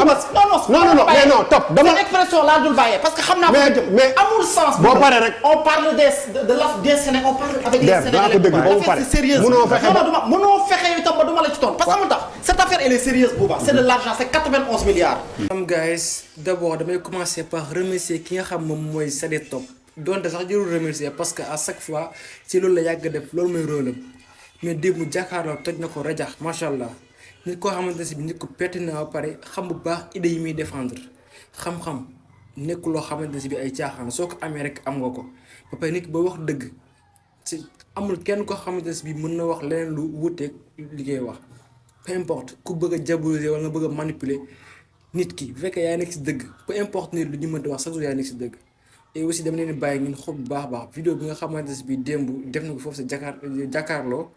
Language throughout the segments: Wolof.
non mais non top dama cette expression laa dul bàyyee parce que xam naa ko jëm mais amul sens boo paree rek on parle des Sénégalais on parle avec les Sénégalais c'est sérieux mënoo fexe itam ba duma la ci toon parce que amul tax cette affaire elle est sérieuse Bouba c'est de l'argent c'est 91 milliards guys d'abord damay commencer par remercier ki nga xam moom mooy Sade Top donte sax jërul remercier parce que à chaque fois ci loolu la yàgg def loolu mooy rôle am mais démb jàkkaarloo toj na ko rajax macha allah nit koo xamante ne bi nit ko pertinent ba pare xam bu baax idée yi muy défendre xam-xam nekk loo xamante ne bi ay caaxaan soo ko amee rek am nga ko ba pare nit boo wax dëgg ci amul kenn koo xamante ne bi mën na wax leneen lu wuuteeg li ngay wax peu importe ku bëgg a diaboliser wala nga bëgg a manipuler nit ki bu fekkee yaa nekk si dëgg peu importe nit lu ñu mënti wax chaque jour yaa nekk si dëgg et aussi dama leen di bàyyi ngeen xool bu baax vidéo bi nga xamante ne bi démb def na ko foofu sa jàkkaarloo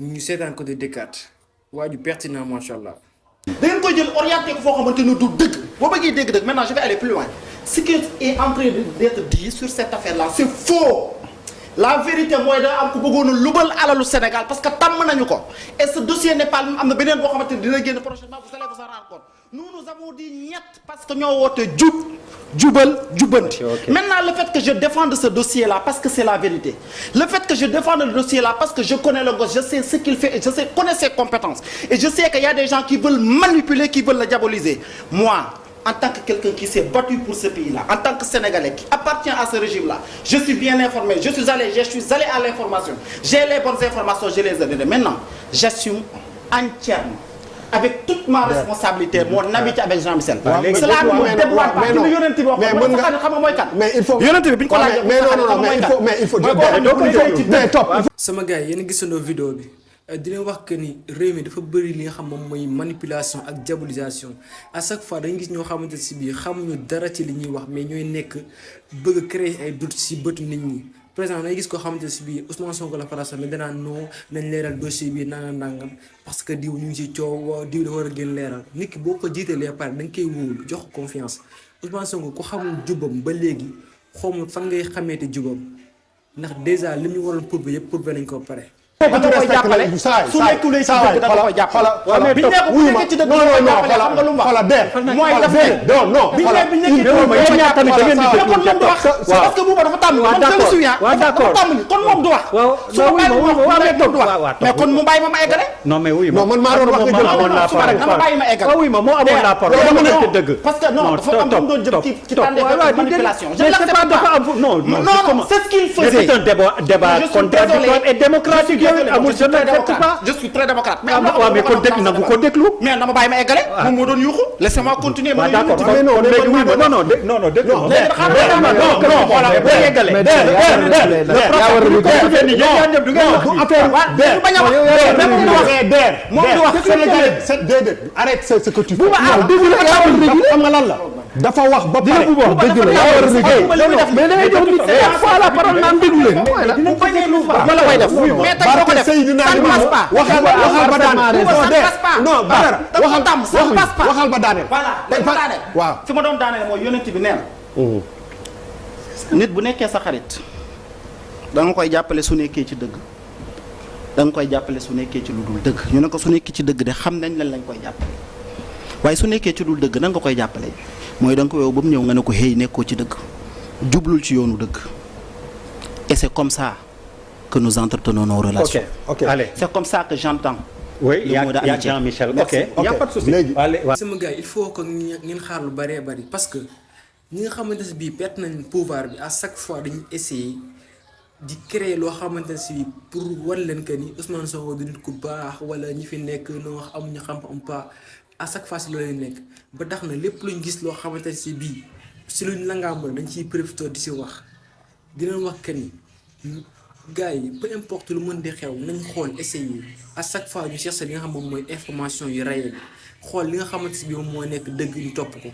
ñu seetaan ko de Descartes waa ju pertinent macha allah. da ngeen koy jël orienté ko foo xamante ni du dëgg boo bëggee dégg dëgg maintenant je vais aller plus loin ce qui est en train d'être dit sur cette affaire là c'est faux la vérité mooy da am ko bëggoon a lubal alalu Sénégal parce que tàmm nañu ko et ce dossier n'est pas am na beneen boo xamante ni dina génn prochainement vous allez vous en rendre compte nous avons dit ñett parce que ñoo woote jubal jubbanti. Maintenant le fait que je défende ce dossier là parce que c'est la vérité le fait que je défende le dossier là parce que je connais le gosse je sais ce qu'il fait et je connais ses compétences et je sais qu'il y a des gens qui veulent manipuler qui veulent le diaboliser moi en tant que quelqu'un qui s'est battu pour ce pays là en tant que Sénégalais qui appartient à ce régime là je suis bien informé je suis allé à l'information j'ai les bonnes informations je les ai données maintenant j'assume entièrement avec toute ma responsabilité mon amitié avec Jean Michel. cela ne me dévoile pas. mais yonent bi wax xam nga mooy kan. mais il faut yonent bi bi ñu ko laajee mais il faut mais topp. sama gars yi yéen a gisandoo vidéo bi dina wax que ni réew mi dafa bëri li nga xam moom mooy manipulation ak diabolisation à chaque fois dañu gis ñoo xamante si biir xamuñu dara ci li ñuy wax mais ñooy nekk bëgg a créer ay doute si bëtu nit ñi. par exemple dañuy gis koo xamante si biir Ousmane Sonko la faral mais danaa non nañ leeral dossier bi nangam parce que diw ñu ngi ci coow diw dafa war a gën leeral nit ki boo ko jiitalee pare da nga koy wóolu jox ko confiance Ousmane Sonko ku xamul jubam ba léegi xawma fan ngay xameete jubam ndax déjà li ñu waroon prouver yëpp prouver nañ ko pare. da nga koy jàppale su nekkulee ci dëgg da nga koy jàppale. biñ nekk bu nekkee ci dëgg da nga koy jàppale xam nga lu mu wax. mooy daf biñ nekkee ci dëgg ñaar tamit da ngeen di déglu kon moom du wax parce que bu dafa tàmm man je me souviens dafa tàmm ni kon moom du wax su ma bàyyi du wax mais kon mu bàyyi ma eggale non mais oui non man maa doon wax nga jël amoon la parole dama bàyyi ma eggale oui ma moo amoon la parole dama nekk dëgg parce que non dafa am doon jëm ci tànneef manipulation je l'accepte pas non c'est ce qu'il faisait c'est un débat contradictoire et démocratique je suis très démocrate mais kon dégg na ko déglu mais dama bàyyi ma eggale moom moo doon yuuxu laissez-moi continuer ma d'accord non léegi oui ma non dégg non arrête ce que tu fais xam nga lan la dafa wax ba pare dëgg la yaa war a liggéey mais da ngay jox nit fois la parole naan déglu leen bu bañee lu baax la koy def mais tey boo ko def ça ne passe pas waxal ba daaneel non Badara waxal ba daaneel voilà waaw fi ma doon daaneel mooy yonent bi nee na nit bu nekkee sa xarit da nga koy jàppale su nekkee ci dëgg da nga koy jàppale su nekkee ci lu dul dëgg ñu ne ko su nekkee ci dëgg de xam nañ lan lañ koy jàppale waaye su nekkee ci dul dëgg nan nga koy jàppale mooy da nga ko yow ba mu ñëw nga ne ko xëy nekkoo ci dëgg jublul ci yoonu dëgg et c'est comme ça que nous entretenons nos relations. Ok, allez. C'est comme ça que j'entends. Oui, il y a Jean-Michel. Ok, il n'y a pas de souci. sama gars il faut que ngeen xaar lu bëree bëri parce que ñi nga xamante ne bii perte nañ pouvoir bi à chaque fois dañuy essayer di créer loo xamante ne si pour wan leen que ni Ousmane Sonko du nit ku baax wala ñi fi nekk noo amuñu xam-xam pas à chaque fois si loolu lañ nekk ba tax na lépp luñ gis loo xamante ne si bii si luñ langaam dañ ciy profité di si wax dinañ wax que ni. gars yi peu importe lu mën di xew nañ xool essayer à chaque fois ñu chercher li nga xam moom mooy information yu réel xool li nga xamante si bi moom moo nekk dëgg ñu topp ko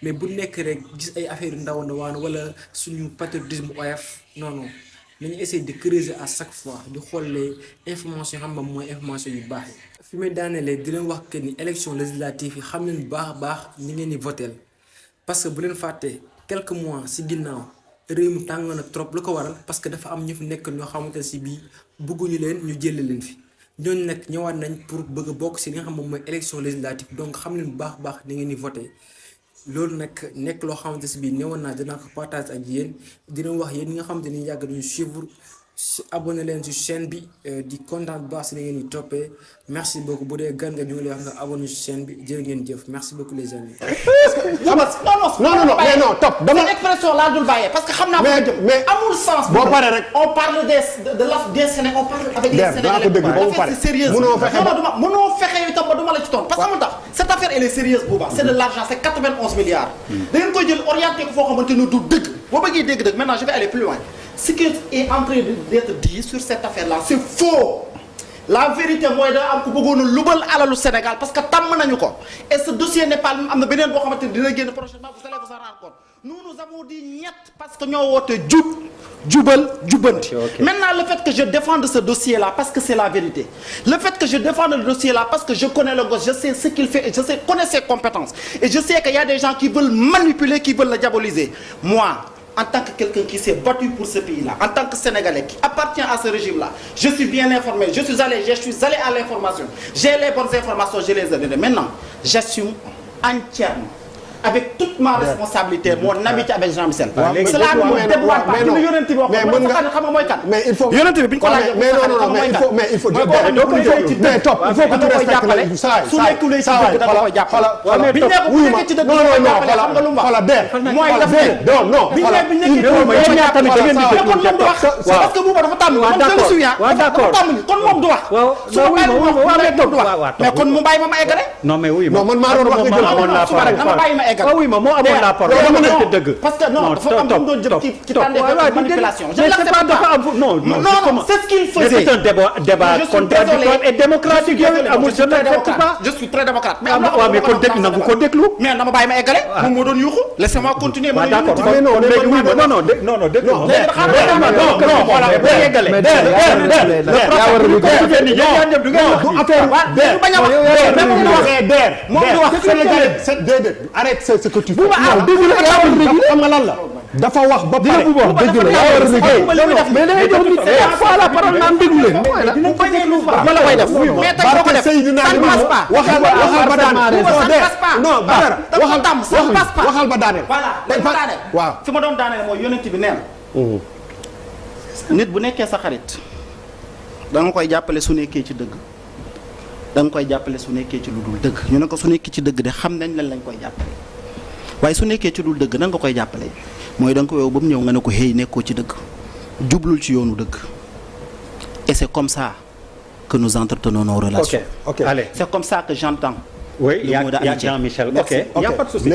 mais bu nekk rek gis ay affaire yu ndaw ndawaan wala suñu patriotisme oyof non nañu essayer de creuser à chaque fois di xool les informations xam moom mooy information yu baax yi. fi may daanelee di leen wax que ni élection législative yi xam leen baax a baax ñi ngeen di voter parce que bu leen fàtte quelques mois si ginnaaw. réew mi tàng na trop lu ko waral parce que dafa am ñu fi nekk ñoo xamante ne si bii bëgguñu leen ñu jëlee leen fi ñooñu nag ñëwaat nañ pour bëgg a bokk si li nga xam moom mooy élection législative donc xam leen bu baax baax ni ngeen di voté loolu nag nekk loo xamante si bii newoon naa dinaa ko partage ak yéen dina wax yéen ñi nga xamante ni yàgg duñu suivre abonné leen ci chaîne bi di kontaan bu baax si ni ngeen di toppee merci beaucoup bu dee gan nga ñu ngi lay wax nga abonné ci chaîne bi jërë ngeen jëf merci beaucoup les amis. non mais non top dama cette expression laa dul bàyyee parce que xam naa mais amul sens. boo paree rek on parle des Sénégalais on parle avec les daa ko dégg ba mu pare c'est sérieux. mënoo fexe mënoo fexe itam ba duma la ci toon parce que xamul tax cette affaire elle est sérieuse Bouba c'est de l'argent c'est 91 milliards. da ngeen koy jël orienté ko foo xamante ni du dëgg boo bëggee dégg dëgg maintenant je vais aller plus loin. Ce qui est en train d'être dit sur cette affaire-là c'est faux la vérité mooy da am ko bëggoon a lubal alalu Sénégal parce que tàmm nañu ko et ce dossier n'est pas am na beneen boo xamante ni dina génn prochainement vous allez vous en rendre compte nous avons dit ñett parce que ñoo woote jubal jubbanti. Maintenant le fait que je défende ce dossier-là parce que c'est la vérité le fait que je défende le dossier-là parce que je connais le gosse je sais ce qu'il fait et je connais ses compétences et je sais qu'il y a des gens qui veulent manipuler qui veulent le diaboliser moi. En tant que quelqu'un qui s'est battu pour ce pays-là, en tant que Sénégalais qui appartient à ce régime-là, je suis bien informé, je suis allé à l'information, j'ai les bonnes informations, je les ai données. Maintenant, j'assume entièrement, avec toute ma responsabilité, mon amitié avec Jean-Michel. Cela ne me dévoile pas. Mais il faut mais il faut mais top il faut que tu respectes ça oui ma moo amoon la parole parce que non dafa am doon jëm ci tànn manipulation je l'accepte pas non c'est ce qu'il faisait c'est un débat contradictoire et démocratique amul je n'accepte pas je suis très démocrate mais mais kon dégg nangu ko déglu mais dama bàyyi ma eggale moom moo doon yuuxu laissez-moi continuer waaw d'accord non déglu arrête ce que tu fais. xam nga lan la. dafa wax ba pare dëgg la yaa war a liggéey mais da ngay jox nit fois la parole naan déglu leen. ma la koy def mais tey boo ko def ça ne passe pas. waxal ba daaneel. non Badara waxal ba daaneel. voilà léegi ba daaneel. waaw fi ma doon daaneel mooy yonent bi nee na. nit bu nekkee sa xarit da nga koy jàppale su nekkee ci dëgg. da nga koy jàppale su nekkee ci lu dul dëgg ñu ne ko su nekkee ci dëgg de xam nañ lan lañ koy jàppale waaye su nekkee ci dul dëgg nan nga koy jàppale mooy da nga ko yow ba mu ñëw nga ne ko hey nekkoo ci dëgg jublul ci yoonu dëgg et c'est comme ça que nous entretenons nos relations. Ok, allez. C'est comme ça que j'entends. Oui, il y a le mot d'amitié. Jean-Michel. Ok, il n'y a pas de souci.